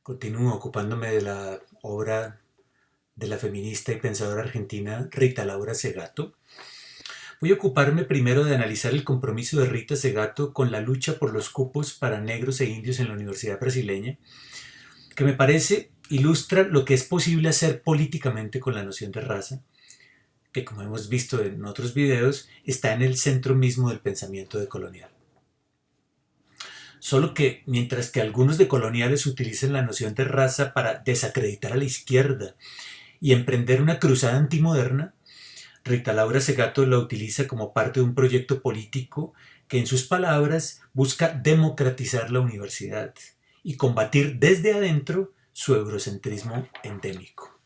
Continúo ocupándome de la obra de la feminista y pensadora argentina Rita Laura Segato. Voy a ocuparme primero de analizar el compromiso de Rita Segato con la lucha por los cupos para negros e indios en la Universidad Brasileña, que me parece ilustra lo que es posible hacer políticamente con la noción de raza, que como hemos visto en otros videos, está en el centro mismo del pensamiento decolonial. Solo que mientras que algunos decoloniales utilizan la noción de raza para desacreditar a la izquierda y emprender una cruzada antimoderna, Rita Laura Segato la utiliza como parte de un proyecto político que, en sus palabras, busca democratizar la universidad y combatir desde adentro su eurocentrismo endémico.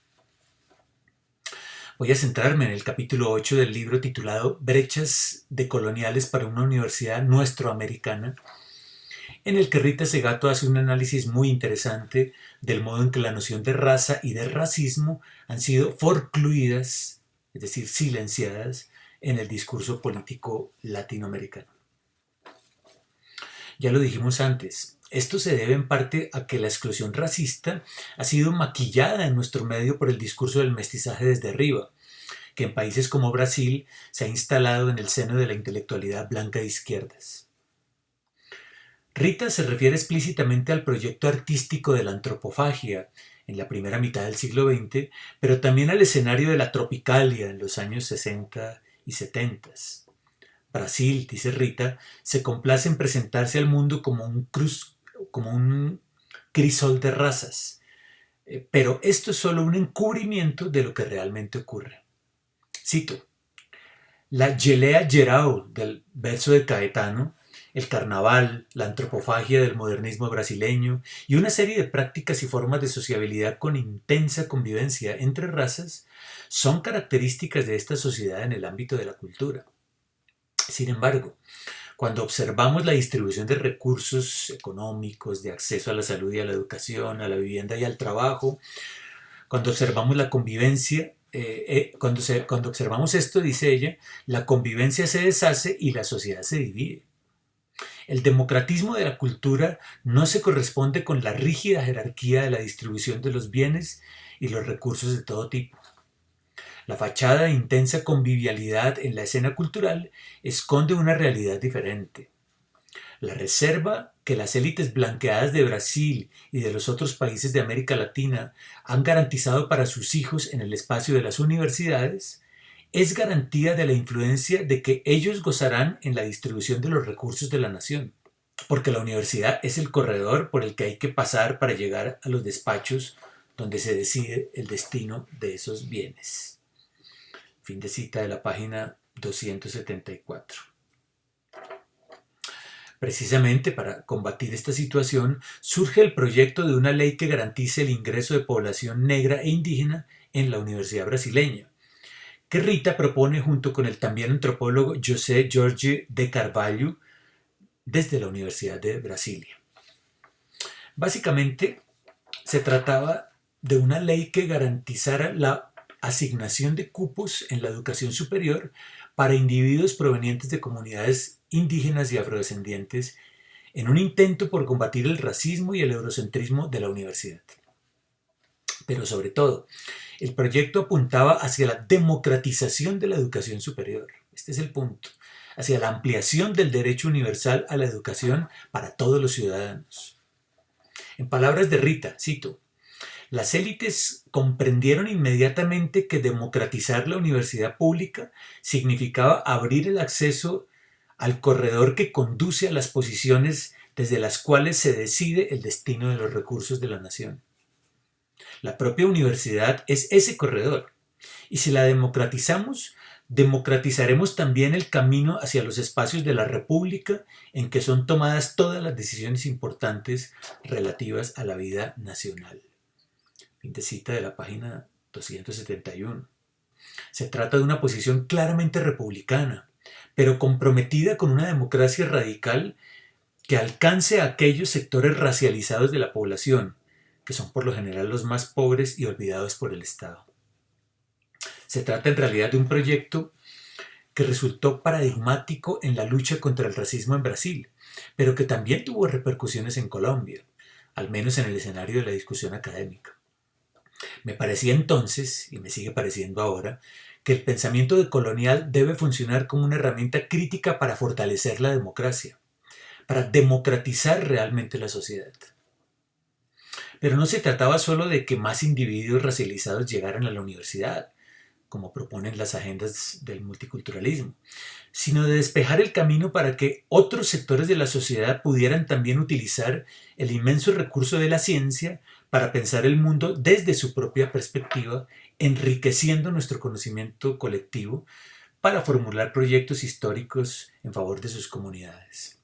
Voy a centrarme en el capítulo 8 del libro titulado Brechas decoloniales para una universidad nuestroamericana, en el que Rita Segato hace un análisis muy interesante del modo en que la noción de raza y de racismo han sido forcluidas, es decir, silenciadas, en el discurso político latinoamericano. Ya lo dijimos antes, esto se debe en parte a que la exclusión racista ha sido maquillada en nuestro medio por el discurso del mestizaje desde arriba, que en países como Brasil se ha instalado en el seno de la intelectualidad blanca de izquierdas. Rita se refiere explícitamente al proyecto artístico de la antropofagia en la primera mitad del siglo XX, pero también al escenario de la tropicalia en los años 60 y 70. Brasil, dice Rita, se complace en presentarse al mundo como un crisol de razas, pero esto es solo un encubrimiento de lo que realmente ocurre. Cito: la gelea geral del verso de Caetano, el carnaval, la antropofagia del modernismo brasileño y una serie de prácticas y formas de sociabilidad con intensa convivencia entre razas son características de esta sociedad en el ámbito de la cultura. Sin embargo, cuando observamos la distribución de recursos económicos, de acceso a la salud y a la educación, a la vivienda y al trabajo, cuando observamos la convivencia, cuando observamos esto, dice ella, la convivencia se deshace y la sociedad se divide. El democratismo de la cultura no se corresponde con la rígida jerarquía de la distribución de los bienes y los recursos de todo tipo. La fachada de intensa convivialidad en la escena cultural esconde una realidad diferente. La reserva que las élites blanqueadas de Brasil y de los otros países de América Latina han garantizado para sus hijos en el espacio de las universidades es garantía de la influencia de que ellos gozarán en la distribución de los recursos de la nación, porque la universidad es el corredor por el que hay que pasar para llegar a los despachos donde se decide el destino de esos bienes. Fin de cita de la página 274. Precisamente para combatir esta situación surge el proyecto de una ley que garantice el ingreso de población negra e indígena en la Universidad Brasileña, que Rita propone junto con el también antropólogo José Jorge de Carvalho desde la Universidad de Brasilia. Básicamente, se trataba de una ley que garantizara la asignación de cupos en la educación superior para individuos provenientes de comunidades indígenas y afrodescendientes en un intento por combatir el racismo y el eurocentrismo de la universidad. Pero sobre todo, el proyecto apuntaba hacia la democratización de la educación superior. Este es el punto. Hacia la ampliación del derecho universal a la educación para todos los ciudadanos. En palabras de Rita, cito: las élites comprendieron inmediatamente que democratizar la universidad pública significaba abrir el acceso al corredor que conduce a las posiciones desde las cuales se decide el destino de los recursos de la nación. La propia universidad es ese corredor, y si la democratizamos, democratizaremos también el camino hacia los espacios de la República en que son tomadas todas las decisiones importantes relativas a la vida nacional. Fin de cita de la página 271. Se trata de una posición claramente republicana, pero comprometida con una democracia radical que alcance a aquellos sectores racializados de la población, que son por lo general los más pobres y olvidados por el Estado. Se trata en realidad de un proyecto que resultó paradigmático en la lucha contra el racismo en Brasil, pero que también tuvo repercusiones en Colombia. al menos en el escenario de la discusión académica. Me parecía entonces, y me sigue pareciendo ahora, que el pensamiento decolonial debe funcionar como una herramienta crítica para fortalecer la democracia, para democratizar realmente la sociedad. Pero no se trataba solo de que más individuos racializados llegaran a la universidad, como proponen las agendas del multiculturalismo, sino de despejar el camino para que otros sectores de la sociedad pudieran también utilizar el inmenso recurso de la ciencia para pensar el mundo desde su propia perspectiva, enriqueciendo nuestro conocimiento colectivo para formular proyectos históricos en favor de sus comunidades.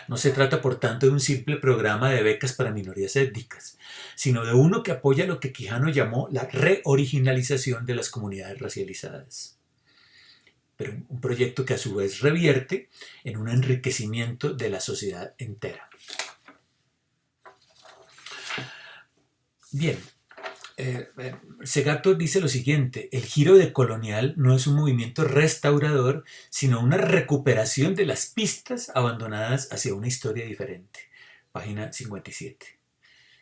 No se trata, por tanto, de un simple programa de becas para minorías étnicas, sino de uno que apoya lo que Quijano llamó la reoriginalización de las comunidades racializadas. Pero un proyecto que a su vez revierte en un enriquecimiento de la sociedad entera. Bien, Segatto dice lo siguiente: el giro decolonial no es un movimiento restaurador, sino una recuperación de las pistas abandonadas hacia una historia diferente. Página 57.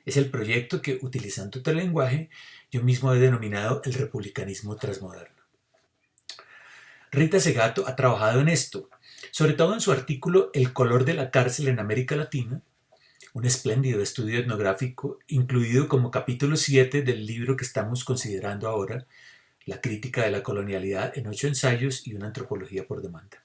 Es el proyecto que, utilizando otro lenguaje, yo mismo he denominado el republicanismo transmoderno. Rita Segatto ha trabajado en esto, sobre todo en su artículo El color de la cárcel en América Latina, un espléndido estudio etnográfico incluido como capítulo 7 del libro que estamos considerando ahora, La crítica de la colonialidad en 8 ensayos y una antropología por demanda.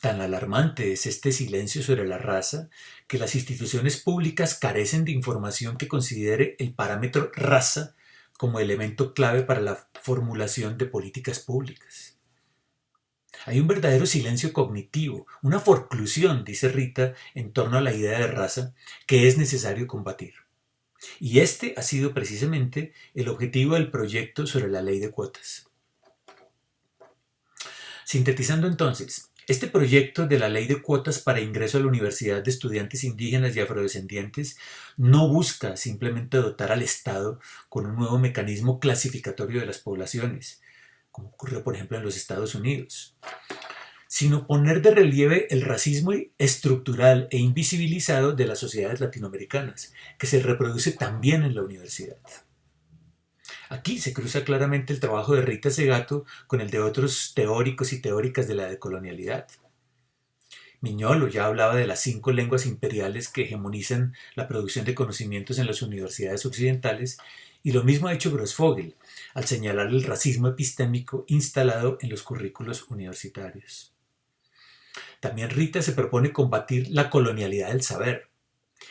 Tan alarmante es este silencio sobre la raza que las instituciones públicas carecen de información que considere el parámetro raza como elemento clave para la formulación de políticas públicas. Hay un verdadero silencio cognitivo, una forclusión, dice Rita, en torno a la idea de raza que es necesario combatir. Y este ha sido precisamente el objetivo del proyecto sobre la ley de cuotas. Sintetizando entonces, este proyecto de la ley de cuotas para ingreso a la universidad de estudiantes indígenas y afrodescendientes no busca simplemente dotar al Estado con un nuevo mecanismo clasificatorio de las poblaciones, como ocurrió por ejemplo en los Estados Unidos, sino poner de relieve el racismo estructural e invisibilizado de las sociedades latinoamericanas, que se reproduce también en la universidad. Aquí se cruza claramente el trabajo de Rita Segatto con el de otros teóricos y teóricas de la decolonialidad. Miñolo ya hablaba de las 5 lenguas imperiales que hegemonizan la producción de conocimientos en las universidades occidentales, y lo mismo ha hecho Grossfogel al señalar el racismo epistémico instalado en los currículos universitarios. También Rita se propone combatir la colonialidad del saber,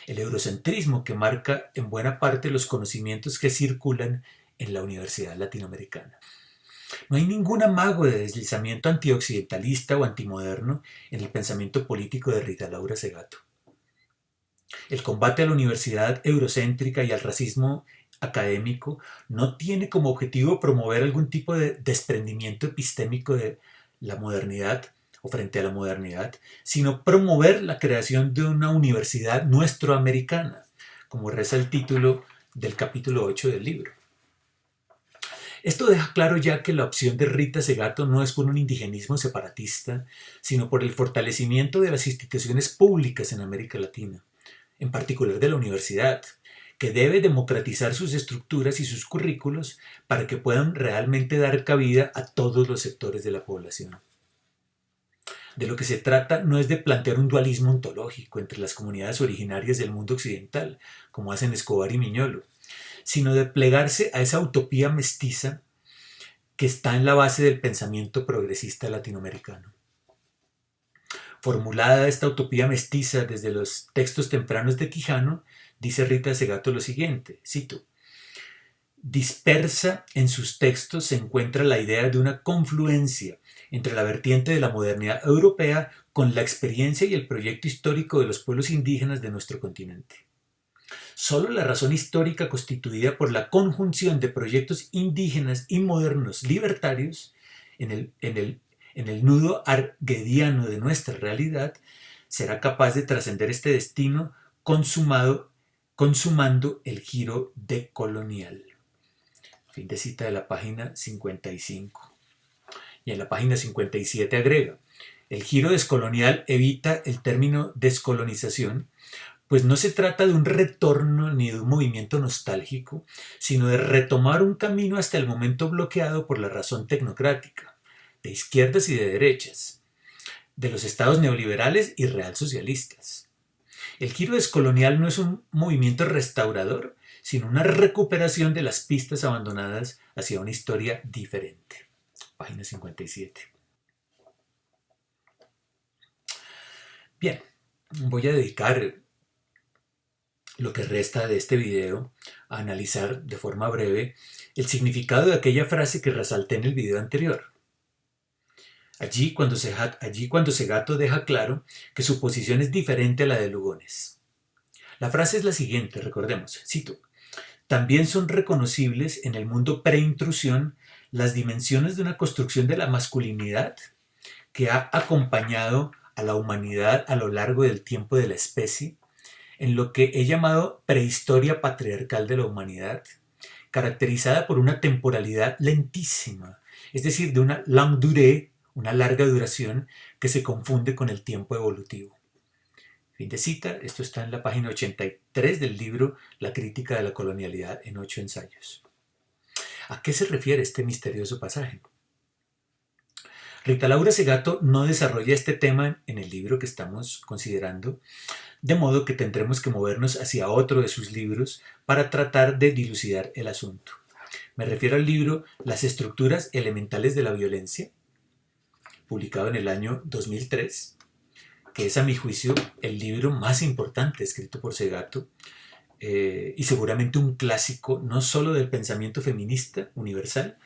el eurocentrismo que marca en buena parte los conocimientos que circulan en la universidad latinoamericana. No hay ningún amago de deslizamiento antioccidentalista o antimoderno en el pensamiento político de Rita Laura Segatto. El combate a la universidad eurocéntrica y al racismo académico no tiene como objetivo promover algún tipo de desprendimiento epistémico de la modernidad o frente a la modernidad, sino promover la creación de una universidad nuestroamericana, como reza el título del capítulo 8 del libro. Esto deja claro ya que la opción de Rita Segatto no es por un indigenismo separatista, sino por el fortalecimiento de las instituciones públicas en América Latina, en particular de la universidad, que debe democratizar sus estructuras y sus currículos para que puedan realmente dar cabida a todos los sectores de la población. De lo que se trata no es de plantear un dualismo ontológico entre las comunidades originarias del mundo occidental, como hacen Escobar y Miñolo, sino de plegarse a esa utopía mestiza que está en la base del pensamiento progresista latinoamericano. Formulada esta utopía mestiza desde los textos tempranos de Quijano, dice Rita Segatto lo siguiente, cito: dispersa en sus textos se encuentra la idea de una confluencia entre la vertiente de la modernidad europea con la experiencia y el proyecto histórico de los pueblos indígenas de nuestro continente. Solo la razón histórica constituida por la conjunción de proyectos indígenas y modernos libertarios en el nudo arguediano de nuestra realidad será capaz de trascender este destino consumando el giro decolonial. Fin de cita de la página 55. Y en la página 57 agrega: El giro descolonial evita el término descolonización, pues no se trata de un retorno ni de un movimiento nostálgico, sino de retomar un camino hasta el momento bloqueado por la razón tecnocrática, de izquierdas y de derechas, de los estados neoliberales y realsocialistas. El giro descolonial no es un movimiento restaurador, sino una recuperación de las pistas abandonadas hacia una historia diferente. Página 57. Bien, voy a dedicar lo que resta de este video a analizar de forma breve el significado de aquella frase que resalté en el video anterior. Allí cuando Segato deja claro que su posición es diferente a la de Lugones. La frase es la siguiente, recordemos, cito: también son reconocibles en el mundo pre-intrusión las dimensiones de una construcción de la masculinidad que ha acompañado a la humanidad a lo largo del tiempo de la especie, en lo que he llamado prehistoria patriarcal de la humanidad, caracterizada por una temporalidad lentísima, es decir, de una longue durée, una larga duración que se confunde con el tiempo evolutivo. Fin de cita, esto está en la página 83 del libro La crítica de la colonialidad en 8 ensayos. ¿A qué se refiere este misterioso pasaje? Rita Laura Segato no desarrolla este tema en el libro que estamos considerando, de modo que tendremos que movernos hacia otro de sus libros para tratar de dilucidar el asunto. Me refiero al libro Las estructuras elementales de la violencia, publicado en el año 2003, que es a mi juicio el libro más importante escrito por Segato y seguramente un clásico no solo del pensamiento feminista universal,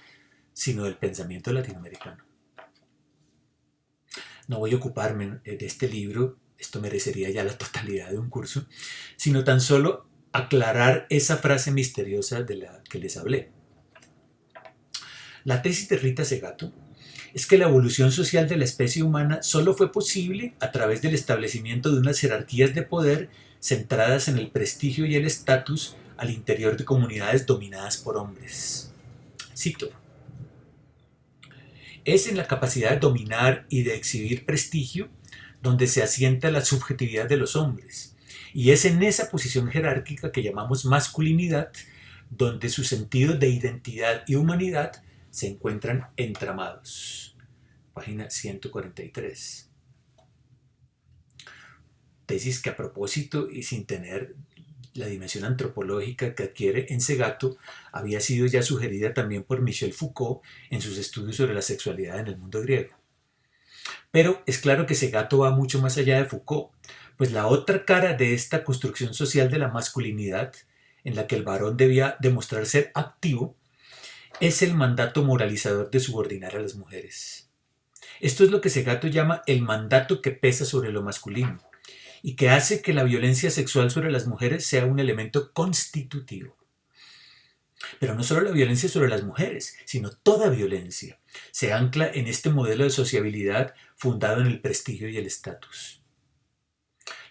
sino del pensamiento latinoamericano. No voy a ocuparme de este libro, esto merecería ya la totalidad de un curso, sino tan solo aclarar esa frase misteriosa de la que les hablé. La tesis de Rita Segato es que la evolución social de la especie humana solo fue posible a través del establecimiento de unas jerarquías de poder centradas en el prestigio y el estatus al interior de comunidades dominadas por hombres. Cito: es en la capacidad de dominar y de exhibir prestigio donde se asienta la subjetividad de los hombres, y es en esa posición jerárquica que llamamos masculinidad donde sus sentidos de identidad y humanidad se encuentran entramados. Página 143. Tesis que, a propósito y sin tener la dimensión antropológica que adquiere en Segato, había sido ya sugerida también por Michel Foucault en sus estudios sobre la sexualidad en el mundo griego. Pero es claro que Segato va mucho más allá de Foucault, pues la otra cara de esta construcción social de la masculinidad, en la que el varón debía demostrar ser activo, es el mandato moralizador de subordinar a las mujeres. Esto es lo que Segato llama el mandato que pesa sobre lo masculino y que hace que la violencia sexual sobre las mujeres sea un elemento constitutivo. Pero no solo la violencia sobre las mujeres, sino toda violencia se ancla en este modelo de sociabilidad fundado en el prestigio y el estatus.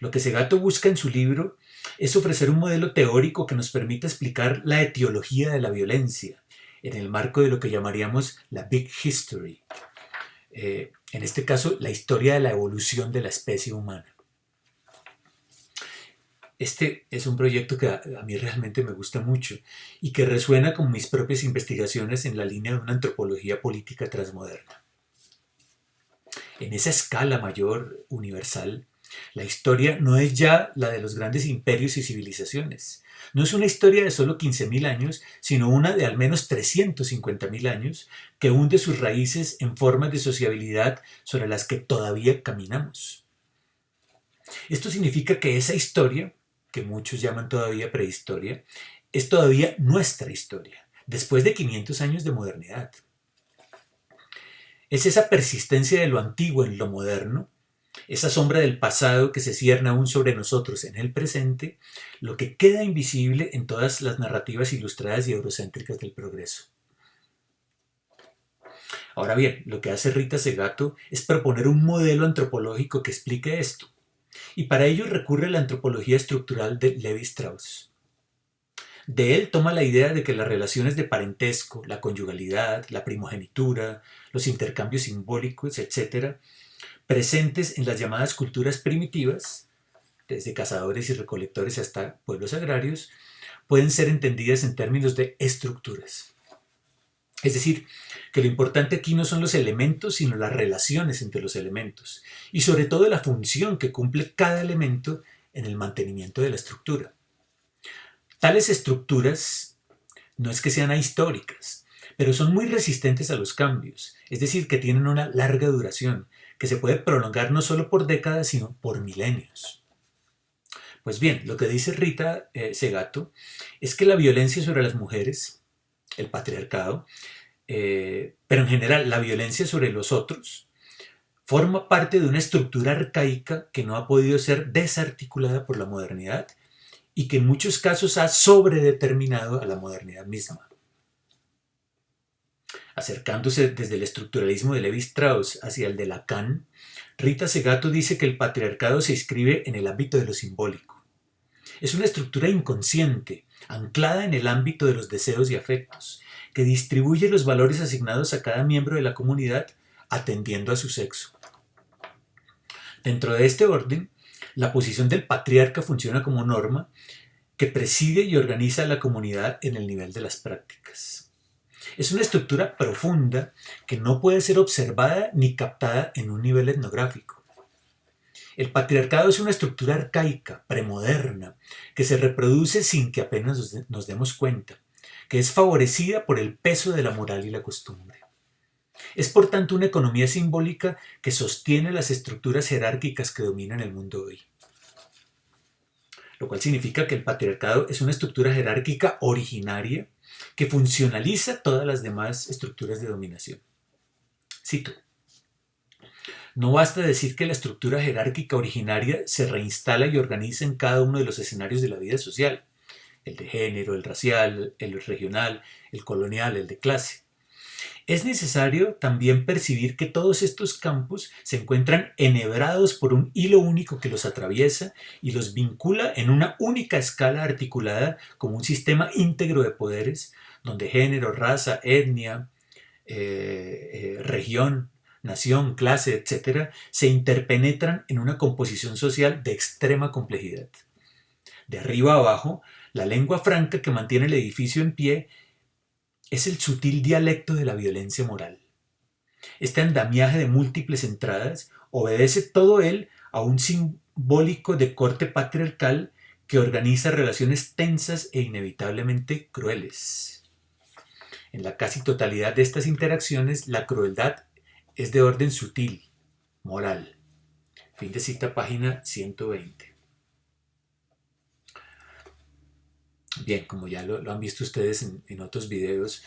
Lo que Segato busca en su libro es ofrecer un modelo teórico que nos permita explicar la etiología de la violencia en el marco de lo que llamaríamos la Big History, en este caso la historia de la evolución de la especie humana. Este es un proyecto que a mí realmente me gusta mucho y que resuena con mis propias investigaciones en la línea de una antropología política transmoderna. En esa escala mayor, universal, la historia no es ya la de los grandes imperios y civilizaciones. No es una historia de solo 15.000 años, sino una de al menos 350.000 años que hunde sus raíces en formas de sociabilidad sobre las que todavía caminamos. Esto significa que esa historia, que muchos llaman todavía prehistoria, es todavía nuestra historia, después de 500 años de modernidad. Es esa persistencia de lo antiguo en lo moderno, esa sombra del pasado que se cierne aún sobre nosotros en el presente, lo que queda invisible en todas las narrativas ilustradas y eurocéntricas del progreso. Ahora bien, lo que hace Rita Segato es proponer un modelo antropológico que explique esto, y para ello recurre a la antropología estructural de Levi-Strauss. De él toma la idea de que las relaciones de parentesco, la conyugalidad, la primogenitura, los intercambios simbólicos, etc., presentes en las llamadas culturas primitivas, desde cazadores y recolectores hasta pueblos agrarios, pueden ser entendidas en términos de estructuras. Es decir, que lo importante aquí no son los elementos, sino las relaciones entre los elementos, y sobre todo la función que cumple cada elemento en el mantenimiento de la estructura. Tales estructuras no es que sean ahistóricas, pero son muy resistentes a los cambios, es decir, que tienen una larga duración, que se puede prolongar no solo por décadas, sino por milenios. Pues bien, lo que dice Rita Segato es que la violencia sobre las mujeres, el patriarcado, pero en general la violencia sobre los otros, forma parte de una estructura arcaica que no ha podido ser desarticulada por la modernidad y que en muchos casos ha sobredeterminado a la modernidad misma. Acercándose desde el estructuralismo de Levi Strauss hacia el de Lacan, Rita Segato dice que el patriarcado se inscribe en el ámbito de lo simbólico. Es una estructura inconsciente, anclada en el ámbito de los deseos y afectos, que distribuye los valores asignados a cada miembro de la comunidad atendiendo a su sexo. Dentro de este orden, la posición del patriarca funciona como norma que preside y organiza a la comunidad en el nivel de las prácticas. Es una estructura profunda que no puede ser observada ni captada en un nivel etnográfico. El patriarcado es una estructura arcaica, premoderna, que se reproduce sin que apenas nos demos cuenta, que es favorecida por el peso de la moral y la costumbre. Es por tanto una economía simbólica que sostiene las estructuras jerárquicas que dominan el mundo hoy. Lo cual significa que el patriarcado es una estructura jerárquica originaria que funcionaliza todas las demás estructuras de dominación. Cito: no basta decir que la estructura jerárquica originaria se reinstala y organiza en cada uno de los escenarios de la vida social, el de género, el racial, el regional, el colonial, el de clase. Es necesario también percibir que todos estos campos se encuentran enhebrados por un hilo único que los atraviesa y los vincula en una única escala articulada como un sistema íntegro de poderes, donde género, raza, etnia, región, nación, clase, etc., se interpenetran en una composición social de extrema complejidad. De arriba a abajo, la lengua franca que mantiene el edificio en pie es el sutil dialecto de la violencia moral. Este andamiaje de múltiples entradas obedece todo él a un simbólico de corte patriarcal que organiza relaciones tensas e inevitablemente crueles. En la casi totalidad de estas interacciones, la crueldad es de orden sutil, moral. Fin de cita, página 120. Bien, como ya lo han visto ustedes en otros videos,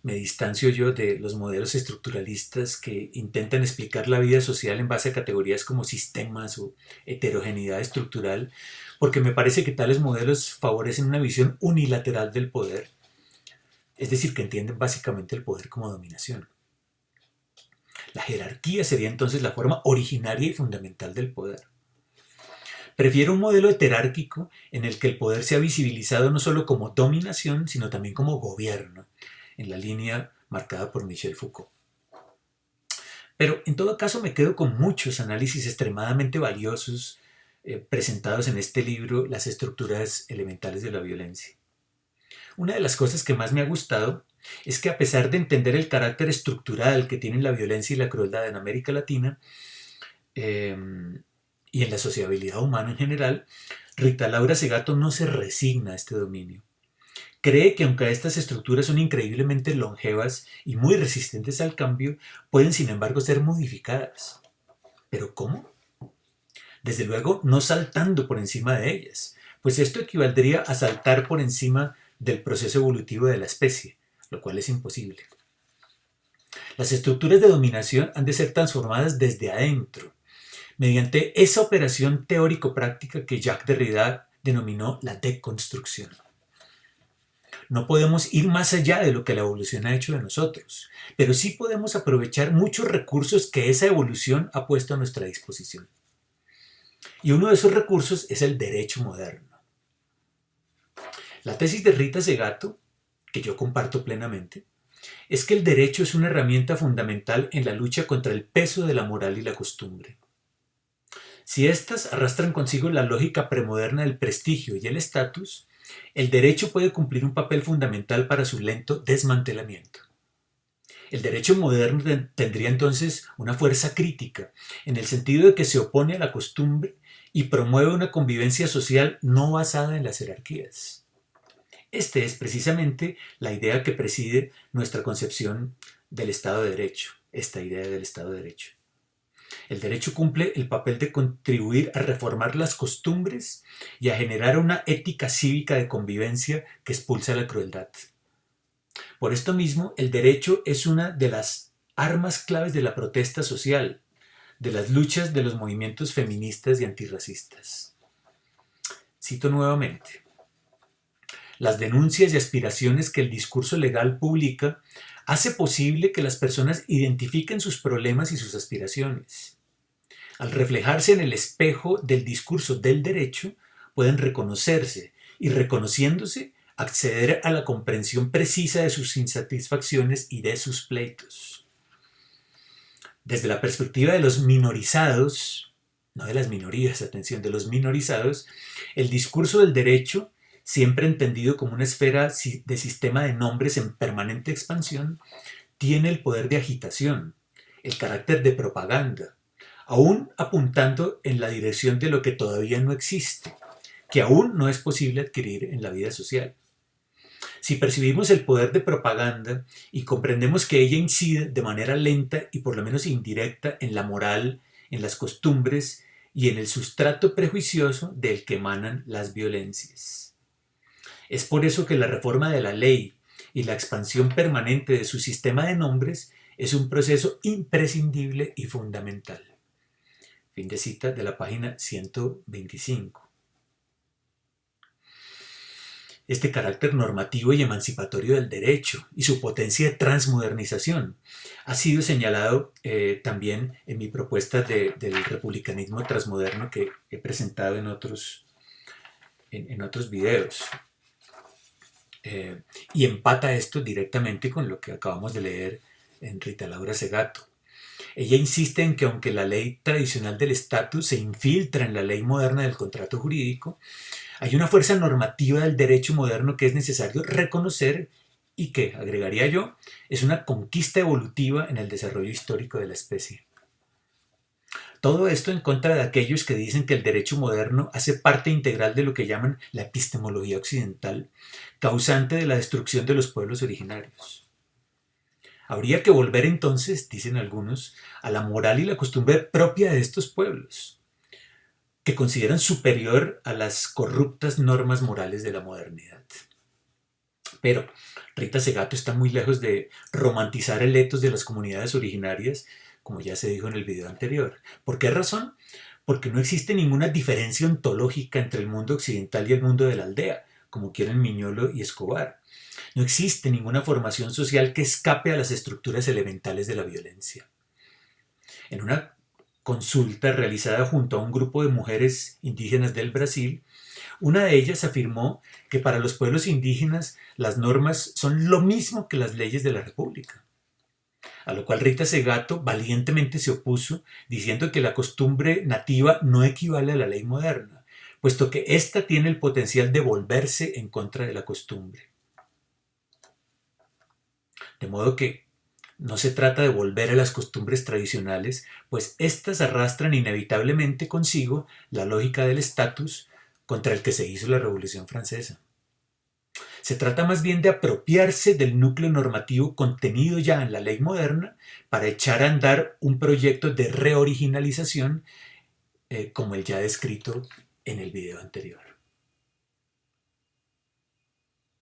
me distancio yo de los modelos estructuralistas que intentan explicar la vida social en base a categorías como sistemas o heterogeneidad estructural, porque me parece que tales modelos favorecen una visión unilateral del poder, es decir, que entienden básicamente el poder como dominación. La jerarquía sería entonces la forma originaria y fundamental del poder. Prefiero un modelo heterárquico en el que el poder sea visibilizado no solo como dominación, sino también como gobierno, en la línea marcada por Michel Foucault. Pero en todo caso me quedo con muchos análisis extremadamente valiosos presentados en este libro, Las estructuras elementales de la violencia. Una de las cosas que más me ha gustado es que, a pesar de entender el carácter estructural que tienen la violencia y la crueldad en América Latina, y en la sociabilidad humana en general, Rita Laura Segato no se resigna a este dominio. Cree que aunque estas estructuras son increíblemente longevas y muy resistentes al cambio, pueden sin embargo ser modificadas. ¿Pero cómo? Desde luego no saltando por encima de ellas, pues esto equivaldría a saltar por encima del proceso evolutivo de la especie, lo cual es imposible. Las estructuras de dominación han de ser transformadas desde adentro, mediante esa operación teórico-práctica que Jacques Derrida denominó la deconstrucción. No podemos ir más allá de lo que la evolución ha hecho de nosotros, pero sí podemos aprovechar muchos recursos que esa evolución ha puesto a nuestra disposición. Y uno de esos recursos es el derecho moderno. La tesis de Rita Segato, que yo comparto plenamente, es que el derecho es una herramienta fundamental en la lucha contra el peso de la moral y la costumbre. Si éstas arrastran consigo la lógica premoderna del prestigio y el estatus, el derecho puede cumplir un papel fundamental para su lento desmantelamiento. El derecho moderno tendría entonces una fuerza crítica, en el sentido de que se opone a la costumbre y promueve una convivencia social no basada en las jerarquías. Esta es precisamente la idea que preside nuestra concepción del Estado de Derecho, esta idea del Estado de Derecho. El derecho cumple el papel de contribuir a reformar las costumbres y a generar una ética cívica de convivencia que expulsa la crueldad. Por esto mismo, el derecho es una de las armas claves de la protesta social, de las luchas de los movimientos feministas y antirracistas. Cito nuevamente: las denuncias y aspiraciones que el discurso legal publica hace posible que las personas identifiquen sus problemas y sus aspiraciones. Al reflejarse en el espejo del discurso del derecho, pueden reconocerse y, reconociéndose, acceder a la comprensión precisa de sus insatisfacciones y de sus pleitos. Desde la perspectiva de los minorizados, no de las minorías, atención, de los minorizados, el discurso del derecho, siempre entendido como una esfera de sistema de nombres en permanente expansión, tiene el poder de agitación, el carácter de propaganda, aún apuntando en la dirección de lo que todavía no existe, que aún no es posible adquirir en la vida social. Si percibimos el poder de propaganda y comprendemos que ella incide de manera lenta y por lo menos indirecta en la moral, en las costumbres y en el sustrato prejuicioso del que emanan las violencias. Es por eso que la reforma de la ley y la expansión permanente de su sistema de nombres es un proceso imprescindible y fundamental. Fin de cita de la página 125. Este carácter normativo y emancipatorio del derecho y su potencia de transmodernización ha sido señalado también en mi propuesta del republicanismo transmoderno que he presentado en otros videos. Y empata esto directamente con lo que acabamos de leer en Rita Laura Segato. Ella insiste en que aunque la ley tradicional del estatus se infiltra en la ley moderna del contrato jurídico, hay una fuerza normativa del derecho moderno que es necesario reconocer y que, agregaría yo, es una conquista evolutiva en el desarrollo histórico de la especie. Todo esto en contra de aquellos que dicen que el derecho moderno hace parte integral de lo que llaman la epistemología occidental, causante de la destrucción de los pueblos originarios. Habría que volver entonces, dicen algunos, a la moral y la costumbre propia de estos pueblos, que consideran superior a las corruptas normas morales de la modernidad. Pero Rita Segato está muy lejos de romantizar el etos de las comunidades originarias, como ya se dijo en el video anterior. ¿Por qué razón? Porque no existe ninguna diferencia ontológica entre el mundo occidental y el mundo de la aldea, como quieren Miñolo y Escobar. No existe ninguna formación social que escape a las estructuras elementales de la violencia. En una consulta realizada junto a un grupo de mujeres indígenas del Brasil, una de ellas afirmó que para los pueblos indígenas las normas son lo mismo que las leyes de la República. A lo cual Rita Segato valientemente se opuso, diciendo que la costumbre nativa no equivale a la ley moderna, puesto que ésta tiene el potencial de volverse en contra de la costumbre. De modo que no se trata de volver a las costumbres tradicionales, pues éstas arrastran inevitablemente consigo la lógica del estatus contra el que se hizo la Revolución Francesa. Se trata más bien de apropiarse del núcleo normativo contenido ya en la ley moderna para echar a andar un proyecto de reoriginalización como el ya descrito en el video anterior.